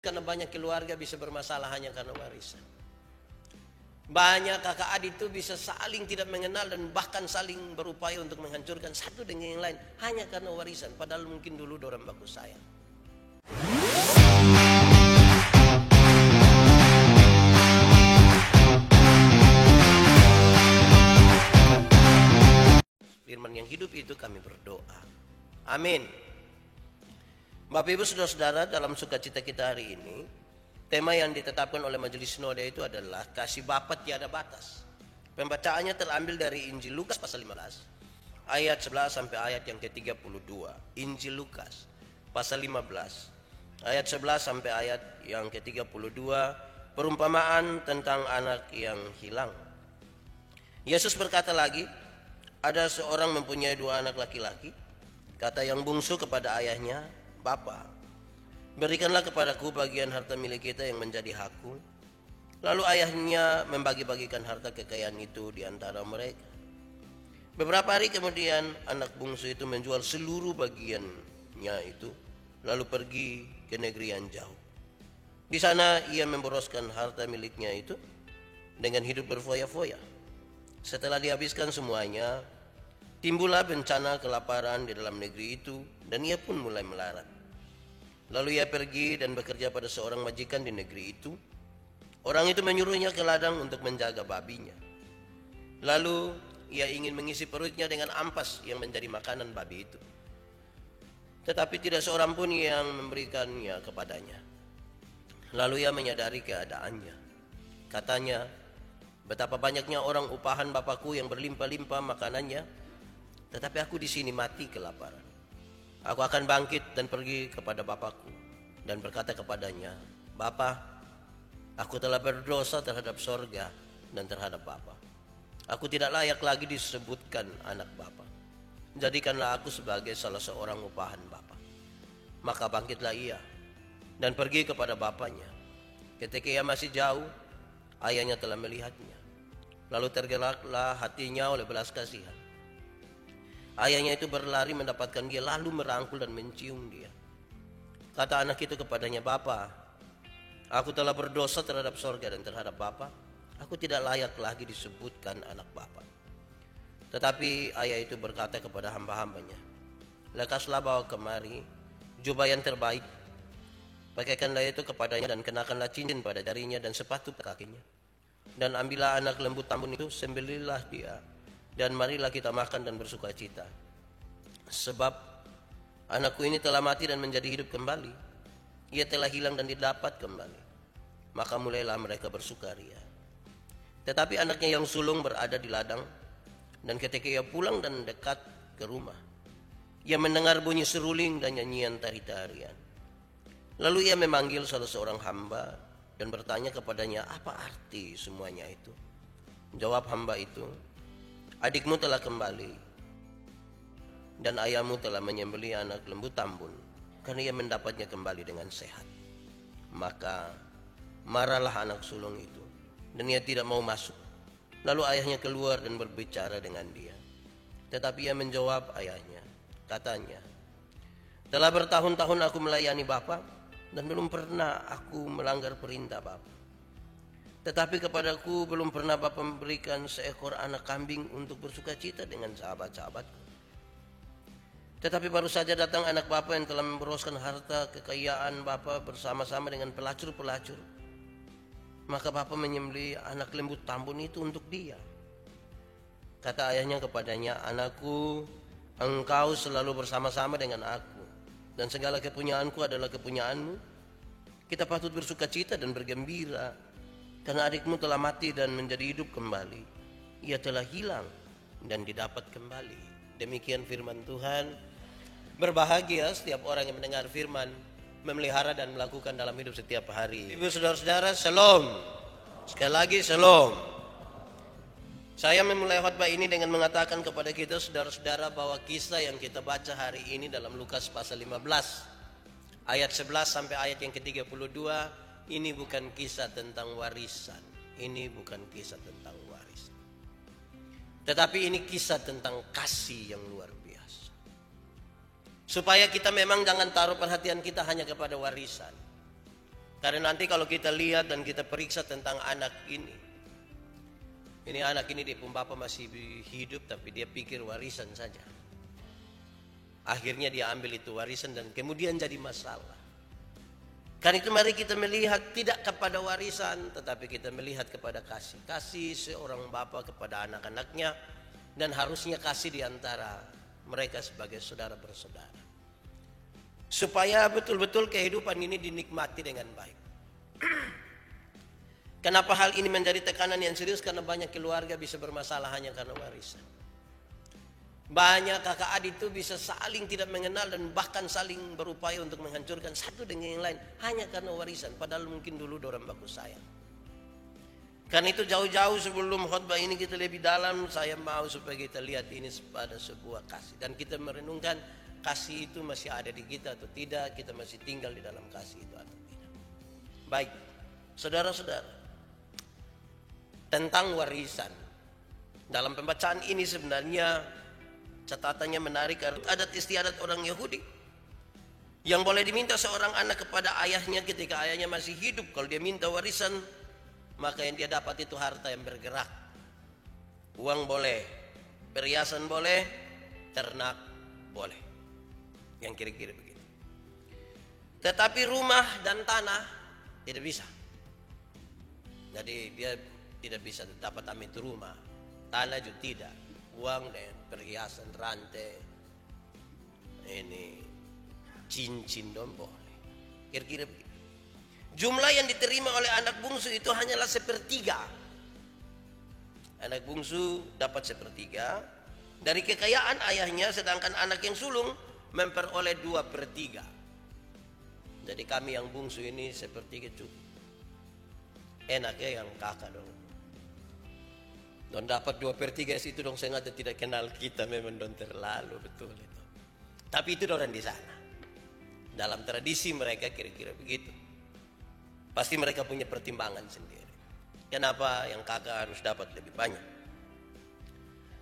Karena banyak keluarga bisa bermasalah hanya karena warisan. Banyak kakak adik itu bisa saling tidak mengenal dan bahkan saling berupaya untuk menghancurkan satu dengan yang lain hanya karena warisan. Padahal mungkin dulu dorang bagus sayang. Firman yang hidup itu kami berdoa. Amin. Bapak Ibu Saudara-saudara, dalam sukacita kita hari ini, tema yang ditetapkan oleh Majelis Sinode itu adalah kasih Bapa tiada batas. Pembacaannya terambil dari Injil Lukas pasal 15 ayat 11 sampai ayat yang ke-32. Injil Lukas pasal 15 ayat 11 sampai ayat yang ke-32, perumpamaan tentang anak yang hilang. Yesus berkata lagi, ada seorang mempunyai 2 anak laki-laki. Kata yang bungsu kepada ayahnya, Bapa, berikanlah kepadaku bagian harta milik kita yang menjadi hakku. Lalu ayahnya membagi-bagikan harta kekayaan itu di antara mereka. Beberapa hari kemudian anak bungsu itu menjual seluruh bagiannya itu, lalu pergi ke negeri yang jauh. Di sana ia memboroskan harta miliknya itu dengan hidup berfoya-foya. Setelah dihabiskan semuanya, timbullah bencana kelaparan di dalam negeri itu dan ia pun mulai melarat. Lalu ia pergi dan bekerja pada seorang majikan di negeri itu. Orang itu menyuruhnya ke ladang untuk menjaga babinya. Lalu ia ingin mengisi perutnya dengan ampas yang menjadi makanan babi itu. Tetapi tidak seorang pun yang memberikannya kepadanya. Lalu ia menyadari keadaannya. Katanya, betapa banyaknya orang upahan Bapakku yang berlimpah-limpah makanannya, tetapi aku di sini mati kelaparan. Aku akan bangkit dan pergi kepada Bapakku dan berkata kepadanya, Bapa, aku telah berdosa terhadap sorga dan terhadap Bapa. Aku tidak layak lagi disebutkan anak Bapa. Jadikanlah aku sebagai salah seorang upahan Bapa. Maka bangkitlah ia dan pergi kepada bapaknya. Ketika ia masih jauh, ayahnya telah melihatnya. Lalu tergeraklah hatinya oleh belas kasihan. Ayahnya itu berlari mendapatkan dia, lalu merangkul dan mencium dia. Kata anak itu kepadanya, Bapa, aku telah berdosa terhadap sorga dan terhadap Bapa. Aku tidak layak lagi disebutkan anak Bapa. Tetapi ayah itu berkata kepada hamba-hambanya, lekaslah bawa kemari jubah yang terbaik, pakaikanlah itu kepadanya dan kenakanlah cincin pada jarinya dan sepatu kakinya. Dan ambillah anak lembu tambun itu, sembelihlah dia, dan marilah kita makan dan bersuka cita. Sebab anakku ini telah mati dan menjadi hidup kembali. Ia telah hilang dan didapat kembali. Maka mulailah mereka bersukaria. Tetapi anaknya yang sulung berada di ladang, dan ketika ia pulang dan dekat ke rumah, ia mendengar bunyi seruling dan nyanyian tari-tarian. Lalu ia memanggil salah seorang hamba dan bertanya kepadanya, apa arti semuanya itu? Jawab hamba itu, adikmu telah kembali dan ayahmu telah menyembelih anak lembu tambun karena ia mendapatnya kembali dengan sehat. Maka marahlah anak sulung itu dan ia tidak mau masuk. Lalu ayahnya keluar dan berbicara dengan dia. Tetapi ia menjawab ayahnya, katanya, telah bertahun-tahun aku melayani Bapa dan belum pernah aku melanggar perintah Bapa. Tetapi kepadaku belum pernah Bapa memberikan seekor anak kambing untuk bersuka cita dengan sahabat-sahabatku. Tetapi baru saja datang anak Bapa yang telah memboroskan harta kekayaan Bapa bersama-sama dengan pelacur-pelacur. Maka Bapa menyembelih anak lembu tambun itu untuk dia. Kata ayahnya kepadanya, anakku, engkau selalu bersama-sama dengan aku, dan segala kepunyaanku adalah kepunyaanmu. Kita patut bersuka cita dan bergembira, karena adikmu telah mati dan menjadi hidup kembali. Ia telah hilang dan didapat kembali. Demikian firman Tuhan. Berbahagia setiap orang yang mendengar firman, memelihara dan melakukan dalam hidup setiap hari. Ibu saudara-saudara, shalom. Sekali lagi shalom. Saya memulai khotbah ini dengan mengatakan kepada kita saudara-saudara bahwa kisah yang kita baca hari ini dalam Lukas pasal 15 ayat 11 sampai ayat yang ke-32, ini bukan kisah tentang warisan. Ini bukan kisah tentang warisan. Tetapi ini kisah tentang kasih yang luar biasa. Supaya kita memang jangan taruh perhatian kita hanya kepada warisan. Karena nanti kalau kita lihat dan kita periksa tentang anak ini anak ini dia pun bapak masih hidup tapi dia pikir warisan saja. Akhirnya dia ambil itu warisan dan kemudian jadi masalah. Karena itu mari kita melihat tidak kepada warisan tetapi kita melihat kepada kasih. Kasih seorang bapak kepada anak-anaknya dan harusnya kasih di antara mereka sebagai saudara bersaudara. Supaya betul-betul kehidupan ini dinikmati dengan baik. Kenapa hal ini menjadi tekanan yang serius? Karena banyak keluarga bisa bermasalah hanya karena warisan. Banyak kakak adik itu bisa saling tidak mengenal dan bahkan saling berupaya untuk menghancurkan satu dengan yang lain hanya karena warisan. Padahal mungkin dulu dorang baku sayang. Karena itu jauh-jauh sebelum khotbah ini kita lebih dalam, saya mau supaya kita lihat ini pada sebuah kasih. Dan kita merenungkan kasih itu masih ada di kita atau tidak, kita masih tinggal di dalam kasih itu atau tidak. Baik, saudara-saudara. Tentang warisan. Dalam pembacaan ini sebenarnya catatannya menarik. Adat istiadat orang Yahudi yang boleh diminta seorang anak kepada ayahnya ketika ayahnya masih hidup. Kalau dia minta warisan, maka yang dia dapat itu harta yang bergerak. Uang boleh, perhiasan boleh, ternak boleh. Yang kira-kira begitu. Tetapi rumah dan tanah tidak bisa. Jadi dia tidak bisa dapat ambil itu rumah. Tanah juga tidak. Uang dan perhiasan, rantai, ini cincin dong boleh. Kira-kira begitu. Jumlah yang diterima oleh anak bungsu itu hanyalah 1/3. Anak bungsu dapat 1/3 dari kekayaan ayahnya, sedangkan anak yang sulung memperoleh 2/3. Jadi kami yang bungsu ini 1/3 cukup. Enaknya yang kakak dong. Don dapat 2/3 itu dong, sengaja tidak kenal kita, memang don terlalu betul itu. Tapi itu orang di sana. Dalam tradisi mereka kira-kira begitu. Pasti mereka punya pertimbangan sendiri. Kenapa yang kakak harus dapat lebih banyak?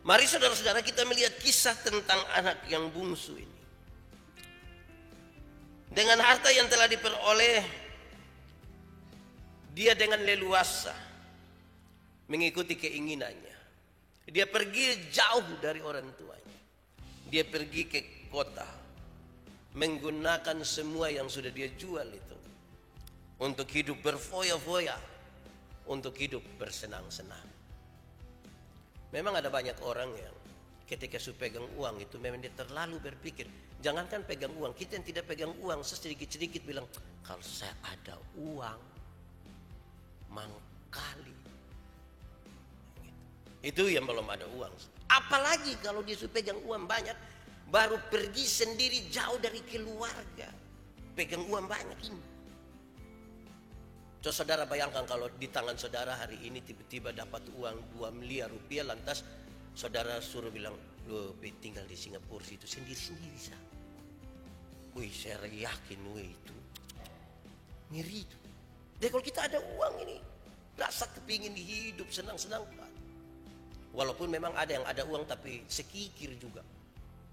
Mari saudara-saudara kita melihat kisah tentang anak yang bungsu ini. Dengan harta yang telah diperoleh, dia dengan leluasa mengikuti keinginannya. Dia pergi jauh dari orang tuanya. Dia pergi ke kota, menggunakan semua yang sudah dia jual itu untuk hidup berfoya-foya, untuk hidup bersenang-senang. Memang ada banyak orang yang ketika sudah pegang uang itu memang dia terlalu berpikir, jangankan pegang uang, kita yang tidak pegang uang sedikit-sedikit bilang, kalau saya ada uang mangkali. Itu yang belum ada uang. Apalagi kalau dia sudah pegang uang banyak, baru pergi sendiri jauh dari keluarga, pegang uang banyak ini. Coba saudara bayangkan kalau di tangan saudara hari ini tiba-tiba dapat uang 2 miliar rupiah, lantas saudara suruh bilang, lo tinggal di Singapura situ sendiri-sendiri sah. Wih, saya yakin itu ngeri itu. Jadi kalau kita ada uang ini, rasa kepingin hidup senang-senang. Walaupun memang ada yang ada uang tapi sekikir juga.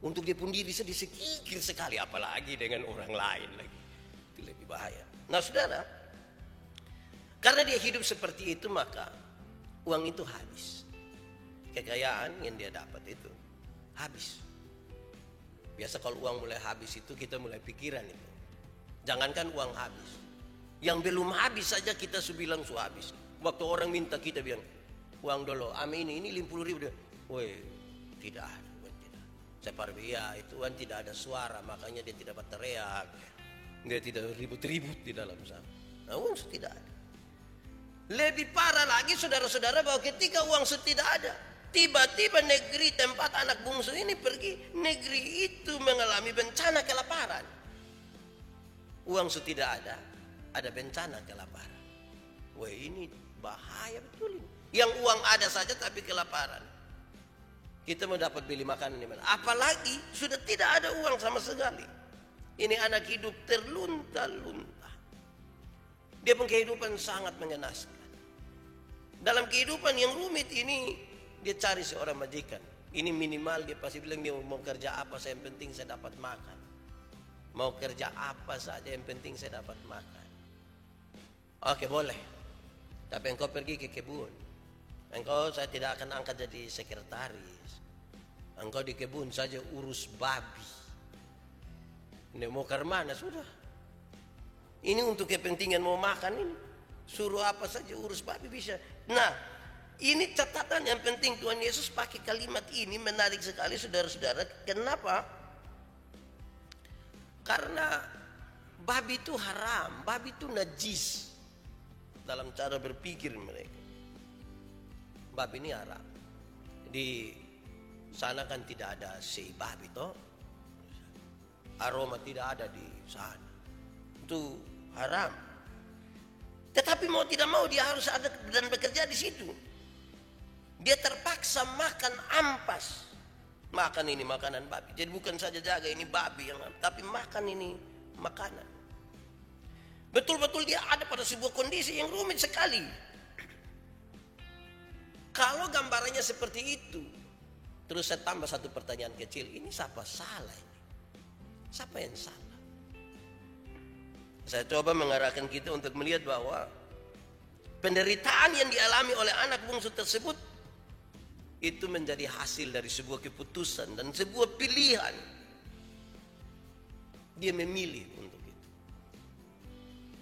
Untuk dia pun diri sedih sekikir sekali, apalagi dengan orang lain lagi. Itu lebih bahaya. Nah saudara, karena dia hidup seperti itu maka uang itu habis. Kekayaan yang dia dapat itu habis. Biasa kalau uang mulai habis itu kita mulai pikiran itu. Jangankan uang habis, yang belum habis saja kita bilang su habis. Waktu orang minta kita bilang, uang dulu, amin ini 50 ribu. Woi, tidak ada. Saya parah, ya itu kan tidak ada suara, makanya dia tidak berteriak. Dia tidak ribut-ribut di dalam sana. Nah, uang tidak ada. Lebih parah lagi saudara-saudara bahwa ketika uang tidak ada, tiba-tiba negeri tempat anak bungsu ini pergi, negeri itu mengalami bencana kelaparan. Uang tidak ada bencana kelaparan. Wah, ini bahaya betul ini. Yang uang ada saja tapi kelaparan. Kita mau dapat beli makanan di mana? Apalagi sudah tidak ada uang sama sekali. Ini anak hidup terlunta-lunta. Dia pun kehidupan sangat mengenaskan. Dalam kehidupan yang rumit ini, dia cari seorang majikan. Ini minimal dia pasti bilang dia mau kerja apa, yang penting saya dapat makan. Mau kerja apa saja yang penting saya dapat makan. Oke, boleh. Tapi engkau pergi ke kebun. Engkau saya tidak akan angkat jadi sekretaris. Engkau di kebun saja urus babi. Ini mau ke mana sudah. Ini untuk kepentingan mau makan ini. Suruh apa saja urus babi bisa. Nah, ini catatan yang penting. Tuhan Yesus pakai kalimat ini menarik sekali saudara-saudara. Kenapa? Karena babi itu haram, babi itu najis dalam cara berpikir mereka. Babi ini haram. Di sana kan tidak ada si babi toh. Aroma tidak ada di sana. Itu haram. Tetapi mau tidak mau dia harus ada dan bekerja di situ. Dia terpaksa makan ampas. Makan ini makanan babi. Jadi bukan saja jaga ini babi yang, tapi makan ini makanan. Betul-betul dia ada pada sebuah kondisi yang rumit sekali. Kalau gambarannya seperti itu, terus saya tambah satu pertanyaan kecil. Ini siapa salah ini? Siapa yang salah? Saya coba mengarahkan kita untuk melihat bahwa penderitaan yang dialami oleh anak bungsu tersebut itu menjadi hasil dari sebuah keputusan dan sebuah pilihan. Dia memilih untuk itu.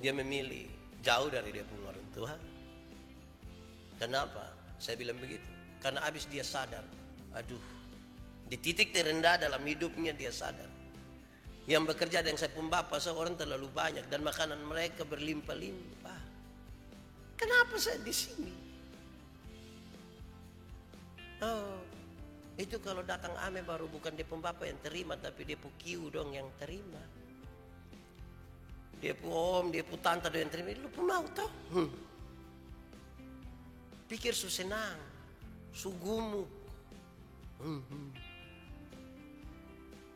Dia memilih jauh dari dia punya orang tua. Kenapa? Saya bilang begitu. Karena habis dia sadar, aduh, di titik terendah dalam hidupnya dia sadar. Yang bekerja dengan saya pun bapak seorang terlalu banyak dan makanan mereka berlimpah-limpah. Kenapa saya di sini? Oh, itu kalau datang ame baru bukan dia pun bapak yang terima, tapi dia pun kiu dong yang terima. Dia pun om, dia pun tante yang terima. Lu pun mau tau? Pikir su senang, su gumuk.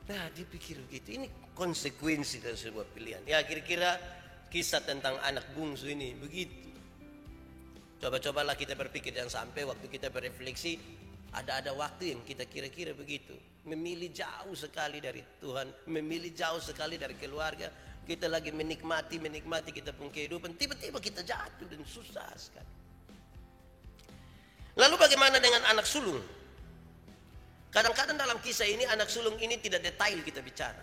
Nah, dia pikir begitu. Ini konsekuensi dari sebuah pilihan. Ya, kira-kira kisah tentang anak bungsu ini begitu. Coba-cobalah kita berpikir dan sampai waktu kita berefleksi ada waktu yang kita kira-kira begitu. Memilih jauh sekali dari Tuhan, memilih jauh sekali dari keluarga. Kita lagi menikmati kita punya kehidupan, tiba-tiba kita jatuh dan susah sekali. Lalu bagaimana dengan anak sulung? Kadang-kadang dalam kisah ini anak sulung ini tidak detail kita bicara.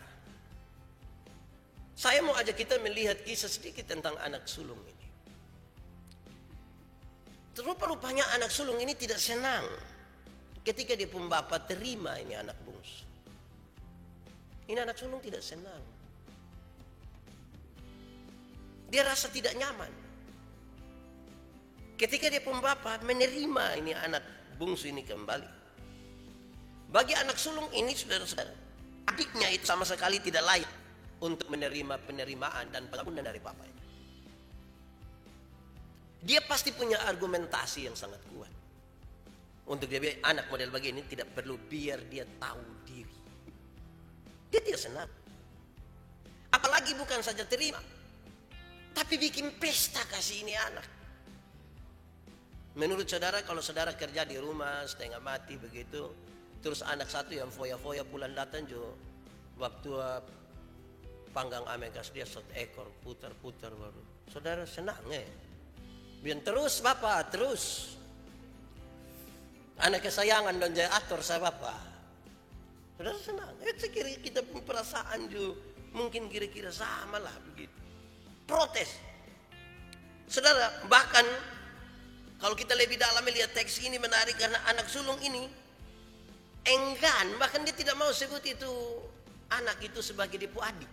Saya mau ajak kita melihat kisah sedikit tentang anak sulung ini. Rupa-rupanya anak sulung ini tidak senang ketika dia pun bapak terima ini anak bungsu. Ini anak sulung tidak senang. Dia rasa tidak nyaman ketika dia pun bapak menerima ini anak bungsu ini kembali. Bagi anak sulung ini saudara-saudara, adiknya itu sama sekali tidak layak untuk menerima penerimaan dan pengampunan dari papanya. Dia pasti punya argumentasi yang sangat kuat. Untuk dia anak model begini tidak perlu biar dia tahu diri. Dia tidak senang. Apalagi bukan saja terima, tapi bikin pesta kasih ini anak. Menurut saudara, kalau saudara kerja di rumah setengah mati begitu, terus anak satu yang foya-foya pulang datang jo, waktu panggang amekas dia satu ekor putar-putar baru. Saudara senang ya? Biar terus bapak terus. Anak kesayangan dan jaya atur saya bapak. Saudara senang. Saya kira kita pun perasaan jo mungkin kira-kira sama lah begitu. Protes. Saudara bahkan kalau kita lebih dalam melihat teks ini menarik karena anak sulung ini enggan, bahkan dia tidak mau sebut itu anak itu sebagai dia pu adik.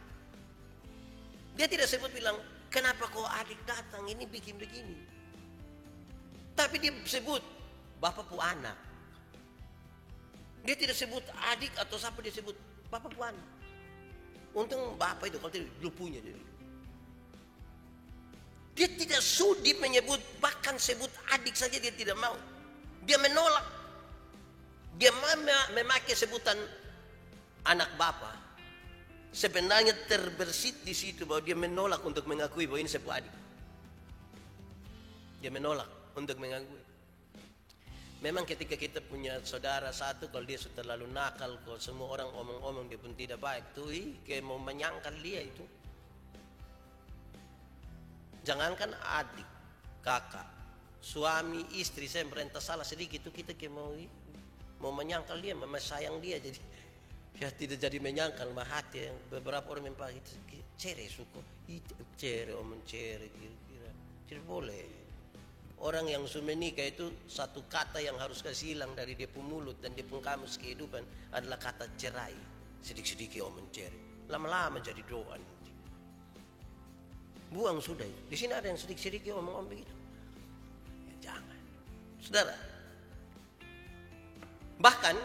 Dia tidak sebut bilang, kenapa kau adik datang ini bikin begini. Tapi dia sebut bapak pu anak. Dia tidak sebut adik atau siapa, dia sebut bapak pu anak. Untung bapak itu kalau tidak belum punya dia. Dia tidak sudi menyebut, bahkan sebut adik saja dia tidak mau. Dia menolak. Dia memakai sebutan anak bapa. Sebenarnya terbersit di situ bahwa dia menolak untuk mengakui bahwa ini sebuah adik. Dia menolak untuk mengakui. Memang ketika kita punya saudara satu, kalau dia sudah terlalu nakal, kalau semua orang omong-omong dia pun tidak baik, tuh kayak mau menyangkal dia itu. Jangankan adik, kakak, suami, istri, saya merentah salah sedikit itu kita mau menyangkal dia, sayang dia, jadi ya tidak jadi menyangkal mah hati. Beberapa orang memang itu cere suku, cere omong cere kira-kira tidak boleh. Orang yang sudah menikah itu satu kata yang harus kasih hilang dari dia pun mulut dan dia pun kamus kehidupan adalah kata cerai. Sedikit-sedikit omong cere, lama-lama jadi doa nanti. Buang sudah. Di sini ada yang sedikit-sedikit omong begitu. Ya, jangan, saudara. Bahkan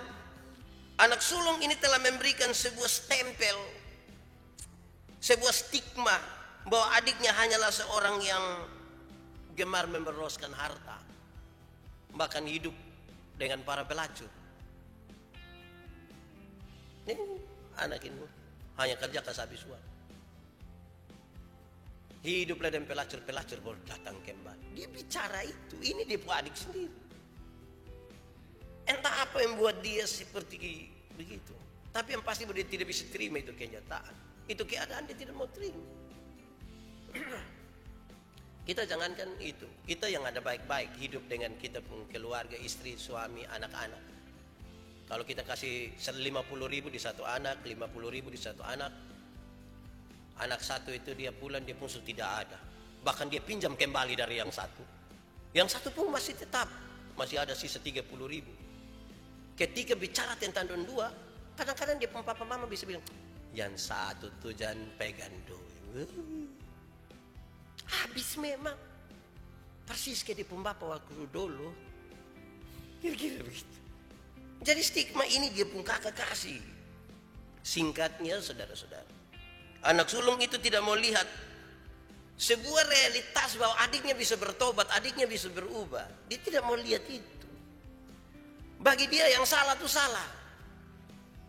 anak sulung ini telah memberikan sebuah stempel, sebuah stigma bahwa adiknya hanyalah seorang yang gemar memberoskan harta, bahkan hidup dengan para pelacur. Ini anak ini hanya kerja habis uang, hiduplah dan pelacur-pelacur baru datang kembali. Dia bicara itu, ini dia adik sendiri. Entah apa yang buat dia seperti begitu, tapi yang pasti dia tidak bisa terima itu kenyataan, itu keadaan dia tidak mau terima. Kita jangankan itu, kita yang ada baik-baik hidup dengan kita pun keluarga, istri, suami, anak-anak. Kalau kita kasih 50.000 di satu anak, 50.000 di satu anak, anak satu itu dia pulang dia pun sudah tidak ada. Bahkan dia pinjam kembali dari yang satu pun masih tetap masih ada sisa 30.000. Ketika bicara tentang don dua, kadang-kadang dia pun papa mama bisa bilang, yang satu tuh jangan pegang duit. Habis memang persis kayak di pembapa waktu dulu, kira-kira begitu. Jadi stigma ini dia pun kakak kasih. Singkatnya saudara-saudara, anak sulung itu tidak mau lihat sebuah realitas bahwa adiknya bisa bertobat, adiknya bisa berubah. Dia tidak mau lihat itu. Bagi dia yang salah itu salah.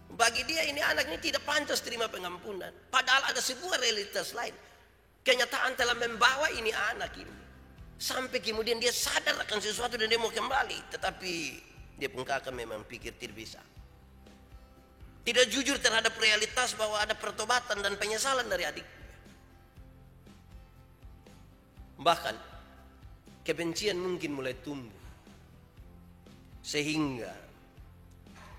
Bagi dia ini anak ini tidak pantas terima pengampunan. Padahal ada sebuah realitas lain. Kenyataan telah membawa ini anak ini. Sampai kemudian dia sadar akan sesuatu dan dia mau kembali. Tetapi dia pun kakak memang pikir tidak bisa. Tidak jujur terhadap realitas bahwa ada pertobatan dan penyesalan dari adik. Bahkan kebencian mungkin mulai tumbuh. Sehingga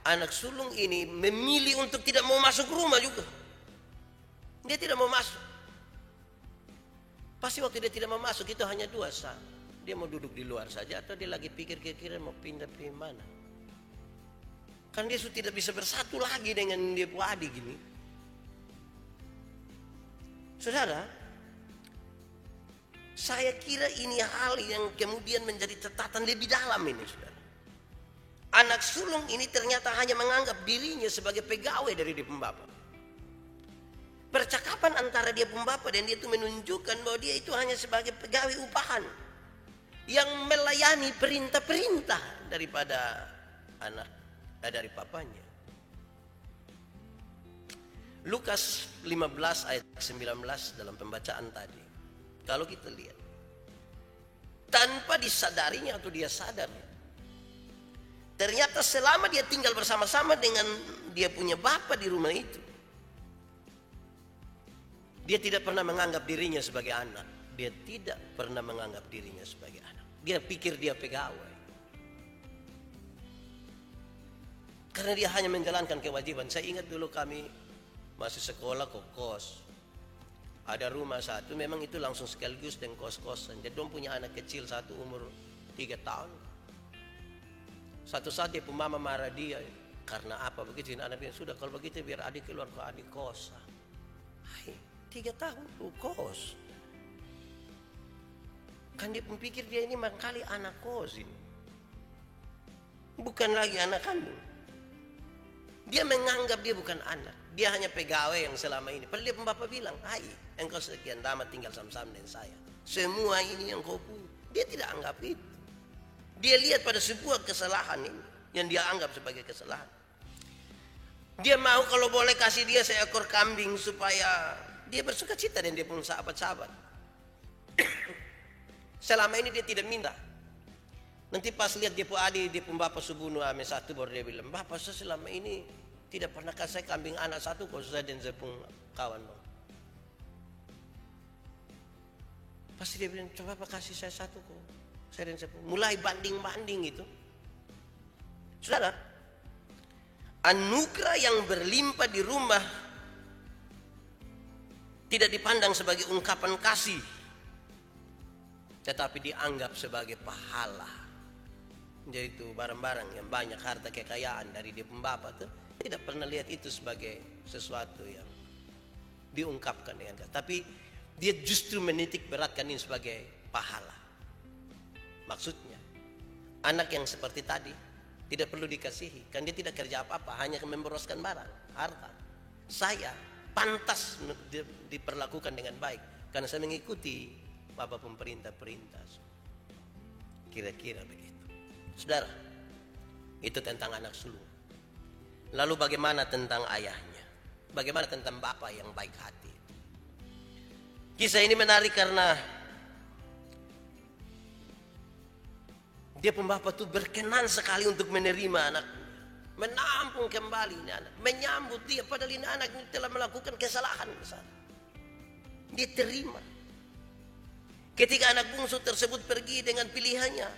anak sulung ini memilih untuk tidak mau masuk rumah juga. Dia tidak mau masuk. Pasti waktu dia tidak mau masuk itu hanya dua saat. Dia mau duduk di luar saja atau dia lagi pikir kira-kira mau pindah ke mana. Kan dia sudah tidak bisa bersatu lagi dengan dia adik ini. Saudara, saya kira ini hal yang kemudian menjadi catatan lebih dalam ini, saudara. Anak sulung ini ternyata hanya menganggap dirinya sebagai pegawai dari dia pembapa. Percakapan antara dia pembapa dan dia itu menunjukkan bahwa dia itu hanya sebagai pegawai upahan yang melayani perintah-perintah daripada dari papanya. Lukas 15 ayat 19 dalam pembacaan tadi. Kalau kita lihat, tanpa disadarinya atau dia sadar, ternyata selama dia tinggal bersama-sama dengan dia punya bapa di rumah itu, dia tidak pernah menganggap dirinya sebagai anak. Dia tidak pernah menganggap dirinya sebagai anak. Dia pikir dia pegawai. Karena dia hanya menjalankan kewajiban. Saya ingat dulu kami masih sekolah kos. Ada rumah satu, memang itu langsung sekaligus dengan kos-kosan. Jadi dia punya anak kecil satu umur 3 tahun. Satu saat dia pun mama marah dia. Karena apa? Begitu anaknya, sudah kalau begitu biar adik keluar ke adik kosan. 3 tahun tuh kos. Kan dia pikir dia ini mangkali anak kos ini. Bukan lagi anak kandung. Dia menganggap dia bukan anak. Dia hanya pegawai yang selama ini. Padahal dia pembapa bilang, hai, engkau sekian lama tinggal sama-sama dengan saya. Semua ini yang kau punya. Dia tidak anggap itu. Dia lihat pada sebuah kesalahan ini yang dia anggap sebagai kesalahan. Dia mau kalau boleh kasih dia seekor kambing supaya dia bersuka cita dan dia pun sahabat-sahabat. Selama ini dia tidak minta. Nanti pas lihat dia pun adik, dia pun bapak subunuh ame satu, baru dia bilang, bapak saya selama ini tidak pernah kasih kambing anak satu, kalau saya dan saya pun kawan. Pasti dia bilang, coba Pak kasih saya satu kok. Saya dan saya mulai banding-banding itu. Saudara, anugerah yang berlimpah di rumah tidak dipandang sebagai ungkapan kasih, tetapi dianggap sebagai pahala. Yaitu barang-barang yang banyak, harta kekayaan dari dia pembapa tuh tidak pernah lihat itu sebagai sesuatu yang diungkapkan dengan kasih, tapi dia justru menitik beratkan ini sebagai pahala. Maksudnya, anak yang seperti tadi tidak perlu dikasihi, kan dia tidak kerja apa-apa, hanya memboroskan barang, harta. Saya pantas diperlakukan dengan baik karena saya mengikuti Bapak pemerintah-perintah. Kira-kira begitu. Saudara, itu tentang anak sulung. Lalu bagaimana tentang ayahnya? Bagaimana tentang bapak yang baik hati? Kisah ini menarik karena dia pembapa tuh berkenan sekali untuk menerima anaknya, menampung kembali ini anak, menyambut dia padahal ini anak ini telah melakukan kesalahan besar. Dia terima. Ketika anak bungsu tersebut pergi dengan pilihannya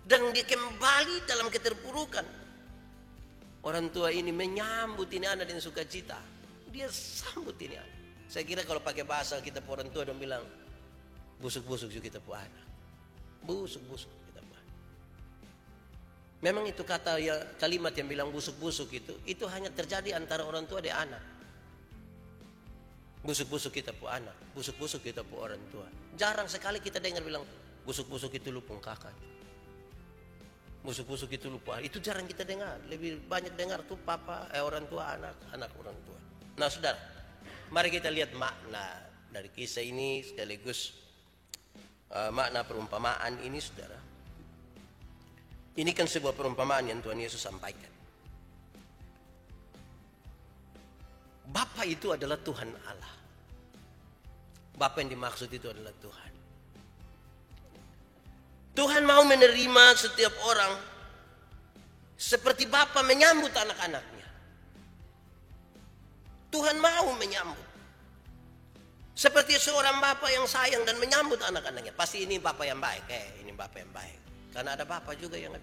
dan dia kembali dalam keterpurukan, orang tua ini menyambut ini anak dengan sukacita. Dia sambut ini anak. Saya kira kalau pakai bahasa kita orang tua dong bilang, busuk-busuk juga kita punya anak. Busuk-busuk kita punya. Memang itu kata ya, kalimat yang bilang busuk-busuk itu hanya terjadi antara orang tua dan anak. Busuk-busuk kita punya anak, busuk-busuk kita punya orang tua. Jarang sekali kita dengar bilang busuk-busuk itu lu pun kakak. Busuk-busuk itu lupa. Itu jarang kita dengar. Lebih banyak dengar tuh papa, orang tua, anak orang tua. Nah saudara, mari kita lihat makna dari kisah ini sekaligus makna perumpamaan ini saudara. Ini kan sebuah perumpamaan yang Tuhan Yesus sampaikan. Bapa itu adalah Tuhan Allah. Bapa yang dimaksud itu adalah Tuhan. Tuhan mau menerima setiap orang seperti Bapa menyambut anak-anaknya. Tuhan mau menyambut seperti seorang Bapa yang sayang dan menyambut anak-anaknya. Pasti ini Bapa yang baik, ini Bapa yang baik. Karena ada Bapa juga yang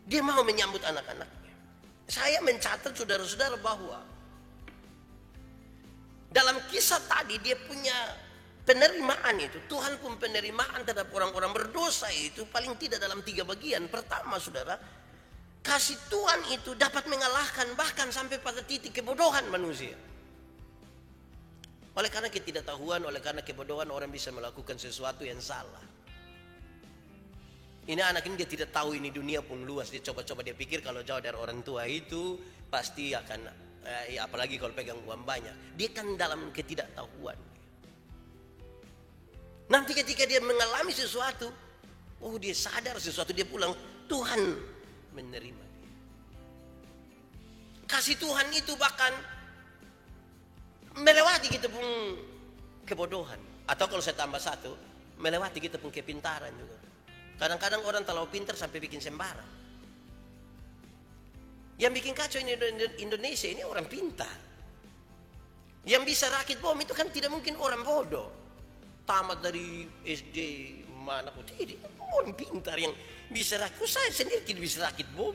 dia mau menyambut anak-anaknya. Saya mencatat saudara-saudara bahwa dalam kisah tadi dia punya penerimaan itu, Tuhan pun penerimaan terhadap orang-orang berdosa itu paling tidak dalam 3 bagian. Pertama saudara, kasih Tuhan itu dapat mengalahkan bahkan sampai pada titik kebodohan manusia. Oleh karena ketidaktahuan, oleh karena kebodohan orang bisa melakukan sesuatu yang salah. Ini anak ini dia tidak tahu ini dunia pun luas. Dia coba-coba dia pikir kalau jauh dari orang tua itu pasti akan, apalagi kalau pegang uang banyak. Dia kan dalam ketidaktahuan. Nanti ketika dia mengalami sesuatu, dia sadar sesuatu, dia pulang, Tuhan menerima dia. Kasih Tuhan itu bahkan melewati kita pun kebodohan. Atau kalau saya tambah satu, melewati kita pun kepintaran juga. Kadang-kadang orang terlalu pintar sampai bikin sembarang. Yang bikin kacau ini Indonesia ini orang pintar. Yang bisa rakit bom itu kan tidak mungkin orang bodoh. Tamat dari SD mana pun tidak, orang pintar yang bisa rakit. Saya sendiri tidak bisa rakit bom.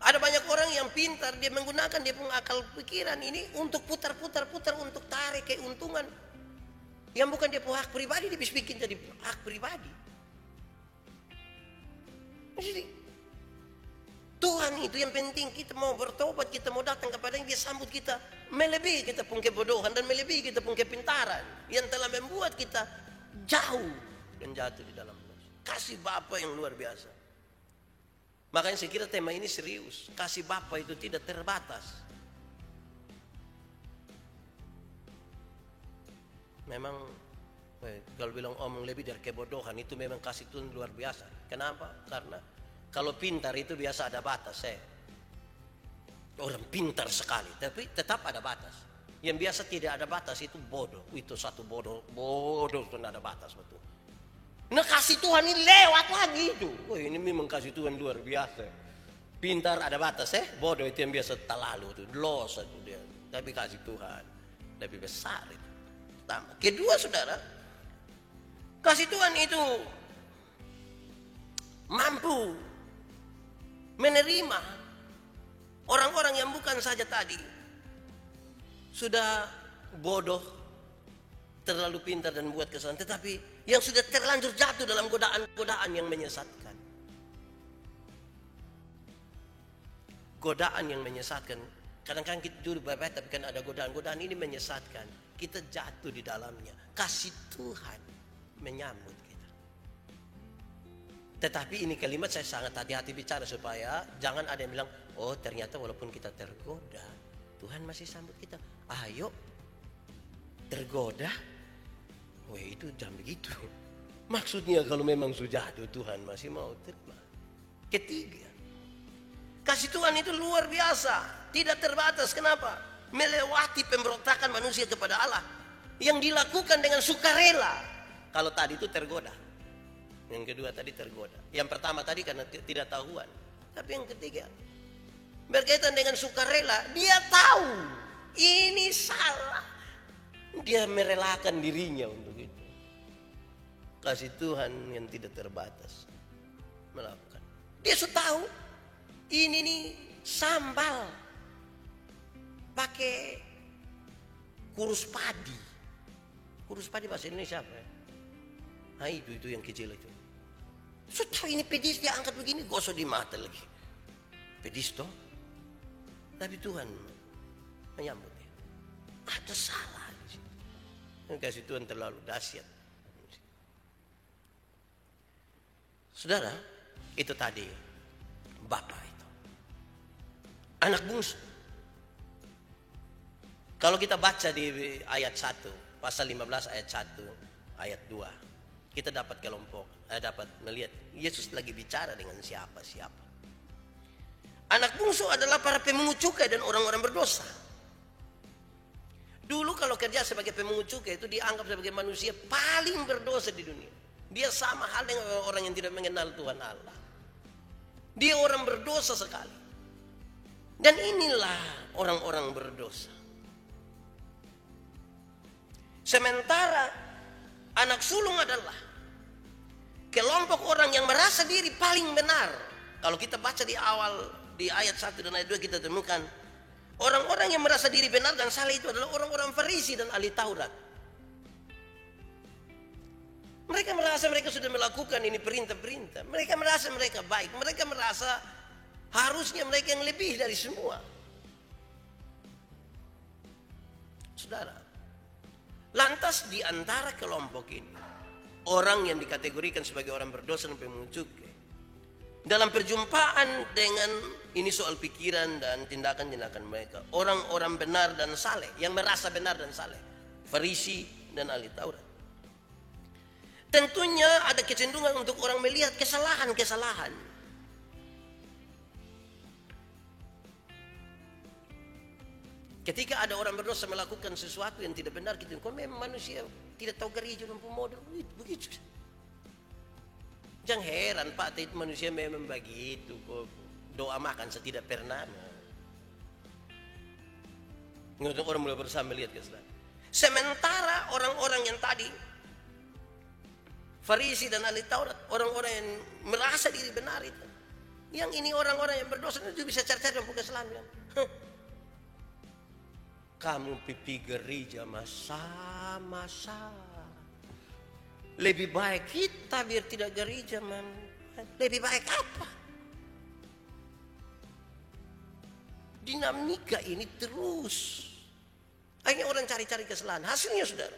Ada banyak orang yang pintar, dia menggunakan dia punya akal pikiran ini untuk putar-putar untuk tarik keuntungan yang bukan dia punya hak pribadi, dia bisa bikin jadi hak pribadi. Jadi Tuhan itu yang penting kita mau bertobat, kita mau datang kepadanya, dia sambut kita melebihi kita pun kebodohan dan melebihi kita pun kepintaran yang telah membuat kita jauh dan jatuh di dalam dosa. Kasih Bapa yang luar biasa. Makanya saya kira tema ini serius. Kasih Bapa itu tidak terbatas. Memang kalau bilang omong lebih dari kebodohan itu memang kasih Tuhan luar biasa. Kenapa? Karena kalau pintar itu biasa ada batas. Orang pintar sekali, tapi tetap ada batas. Yang biasa tidak ada batas itu bodoh. Itu satu bodoh itu tidak ada batas betul. Nah kasih Tuhan ini lewat lagi itu. Ini memang kasih Tuhan luar biasa. Pintar ada batas, bodoh itu yang biasa terlalu itu, loss itu dia. Tapi kasih Tuhan lebih besar itu. Pertama. Kedua, saudara, kasih Tuhan itu mampu menerima orang-orang yang bukan saja tadi sudah bodoh, terlalu pintar dan buat kesalahan, tetapi yang sudah terlanjur jatuh dalam godaan-godaan yang menyesatkan. Godaan yang menyesatkan. Kadang-kadang kita duduk baik-baik, tapi kan ada godaan-godaan ini menyesatkan. Kita jatuh di dalamnya. Kasih Tuhan menyambut kita. Tetapi ini kalimat saya sangat hati-hati bicara supaya jangan ada yang bilang, oh ternyata walaupun kita tergoda, Tuhan masih sambut kita. Ayo, tergoda. Wah itu jangan begitu. Maksudnya kalau memang sudah jatuh, Tuhan masih mau terima. Ketiga, kasih Tuhan itu luar biasa, tidak terbatas. Kenapa? Melewati pemberontakan manusia kepada Allah yang dilakukan dengan sukarela. Kalau tadi itu tergoda, yang kedua tadi tergoda. Yang pertama tadi karena tidak tahuan. Tapi yang ketiga berkaitan dengan sukarela. Dia tahu ini salah, dia merelakan dirinya untuk itu. Kasih Tuhan yang tidak terbatas melakukan. Dia sudah tahu ini nih sambal pakai kurus padi. Kurus padi bahasa Indonesia apa ya? Nah itu yang kecil itu. Sudah tahu ini pedis, dia angkat begini, gosok di mata lagi. Pedis toh. Tapi Tuhan menyambut dia. Ada salah di situ. Kasih Tuhan terlalu dahsyat. Saudara, itu tadi Bapak itu. Anak bungsu. Kalau kita baca di ayat 1, pasal 15 ayat 1, ayat 2, kita dapat dapat melihat Yesus lagi bicara dengan siapa-siapa. Anak bungsu adalah para pemungut cukai dan orang-orang berdosa. Dulu kalau kerja sebagai pemungut cukai itu dianggap sebagai manusia paling berdosa di dunia. Dia sama hal dengan orang yang tidak mengenal Tuhan Allah. Dia orang berdosa sekali. Dan inilah orang-orang berdosa. Sementara anak sulung adalah kelompok orang yang merasa diri paling benar. Kalau kita baca di awal, di ayat 1 dan ayat 2 kita temukan orang-orang yang merasa diri benar dan salah itu adalah orang-orang Farisi dan ahli Taurat. Mereka merasa mereka sudah melakukan ini perintah-perintah. Mereka merasa mereka baik. Mereka merasa harusnya mereka yang lebih dari semua. Saudara, lantas di antara kelompok ini, orang yang dikategorikan sebagai orang berdosa dan pemungut cukai, dalam perjumpaan dengan ini soal pikiran dan tindakan-tindakan mereka, orang-orang benar dan saleh, yang merasa benar dan saleh, Farisi dan ahli Taurat. Tentunya ada kecenderungan untuk orang melihat kesalahan-kesalahan. Ketika ada orang berdosa melakukan sesuatu yang tidak benar, gitu, kalau memang manusia tidak tahu gereja dan pemodal, begitu. Jangan heran Pak, itu manusia memang begitu. Kok doa makan saya tidak pernah. Orang mulai berusaha melihat kesalahan. Sementara orang-orang yang tadi Farisi dan ahli Taurat, orang-orang yang merasa diri benar itu, yang ini orang-orang yang berdosa itu bisa cari-cari dan buka kesalahan. Kamu pipi gereja masa-masa. Lebih baik kita biar tidak gereja, man. Lebih baik apa? Dinamika ini terus. Akhirnya orang cari-cari kesalahan. Hasilnya saudara,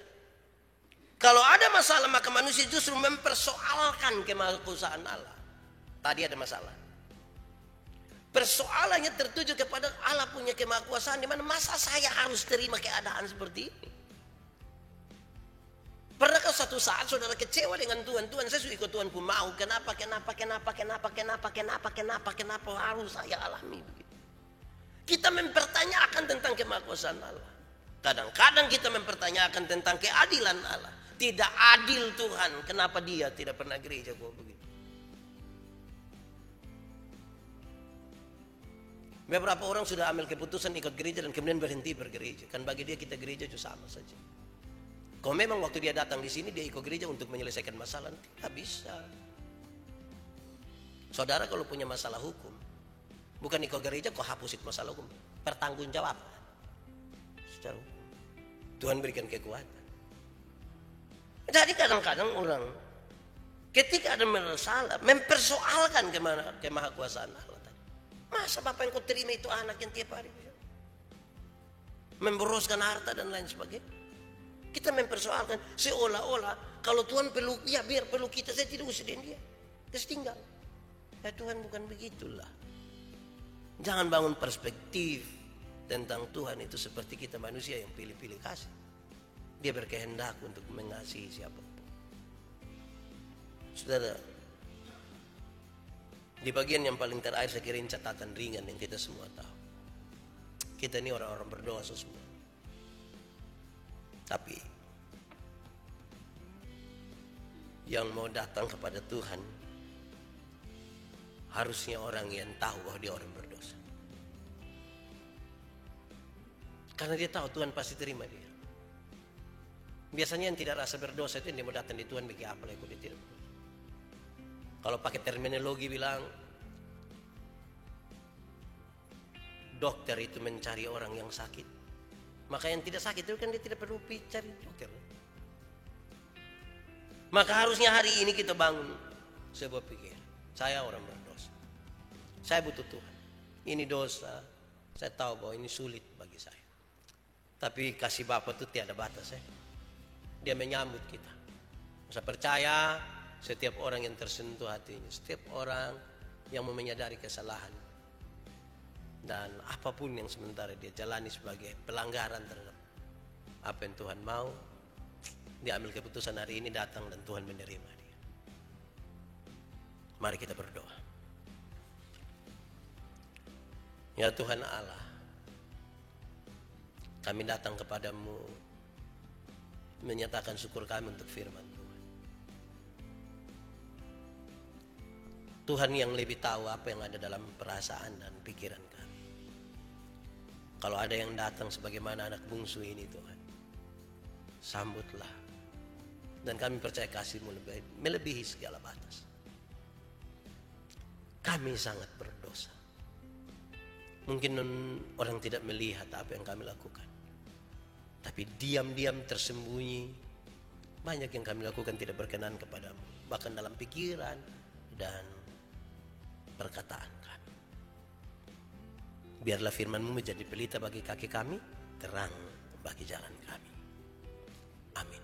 kalau ada masalah maka manusia justru mempersoalkan kemahakuasaan Allah. Tadi ada masalah. Persoalannya tertuju kepada Allah punya kemahakuasaan, di mana masa saya harus terima keadaan seperti ini? Pernahkah suatu saat saudara kecewa dengan Tuhan? Tuhan, saya sudah ikut Tuhanku mau. Kenapa harus saya alami begitu? Kita mempertanyakan tentang kemahakuasaan Allah. Kadang-kadang kita mempertanyakan tentang keadilan Allah. Tidak adil Tuhan, kenapa dia tidak pernah gereja kok begitu? Beberapa orang sudah ambil keputusan ikut gereja dan kemudian berhenti bergereja. Kan bagi dia kita gereja itu sama saja. Kalau memang waktu dia datang di sini dia ikut gereja untuk menyelesaikan masalah, tidak bisa. Saudara kalau punya masalah hukum, bukan ikut gereja kau hapus itu masalah hukum, pertanggungjawab secara hukum. Tuhan berikan kekuatan. Jadi kadang-kadang orang ketika ada masalah mempersoalkan kemahakuasaan Allah. Masa Bapak yang kau terima itu anak yang tiap hari memboroskan harta dan lain sebagainya. Kita mempersoalkan seolah-olah kalau Tuhan perlu, ya biar perlu kita, saya tidak usah dia. Terus tinggal. Ya Tuhan bukan begitulah. Jangan bangun perspektif tentang Tuhan itu seperti kita manusia yang pilih-pilih kasih. Dia berkehendak untuk mengasihi siapapun. Saudara, di bagian yang paling terakhir saya kirim catatan ringan yang kita semua tahu. Kita ini orang-orang berdosa semua. Tapi yang mau datang kepada Tuhan harusnya orang yang tahu bahwa dia orang berdosa. Karena dia tahu Tuhan pasti terima dia. Biasanya yang tidak rasa berdosa itu yang dia mau datang di Tuhan bagi apa lagi dia tidak. Kalau pakai terminologi bilang dokter itu mencari orang yang sakit, maka yang tidak sakit itu kan dia tidak perlu cari dokter. Maka harusnya hari ini kita bangun sebuah pikiran, saya orang berdosa, saya butuh Tuhan, ini dosa, saya tahu bahwa ini sulit bagi saya, tapi kasih Bapa itu tiada batas ya. Dia menyambut kita. Saya percaya setiap orang yang tersentuh hatinya, setiap orang yang menyadari kesalahan dan apapun yang sementara dia jalani sebagai pelanggaran terhadap apa yang Tuhan mau, dia ambil keputusan hari ini datang dan Tuhan menerima dia. Mari kita berdoa. Ya Tuhan Allah, kami datang kepadamu menyatakan syukur kami untuk firman Tuhan. Tuhan yang lebih tahu apa yang ada dalam perasaan dan pikiran kami. Kalau ada yang datang sebagaimana anak bungsu ini Tuhan, sambutlah. Dan kami percaya kasih-Mu melebihi segala batas. Kami sangat berdosa. Mungkin orang tidak melihat apa yang kami lakukan. Tapi diam-diam tersembunyi, banyak yang kami lakukan tidak berkenan kepadamu. Bahkan dalam pikiran dan perkataan kami. Biarlah firman-Mu menjadi pelita bagi kaki kami, terang bagi jalan kami. Amin.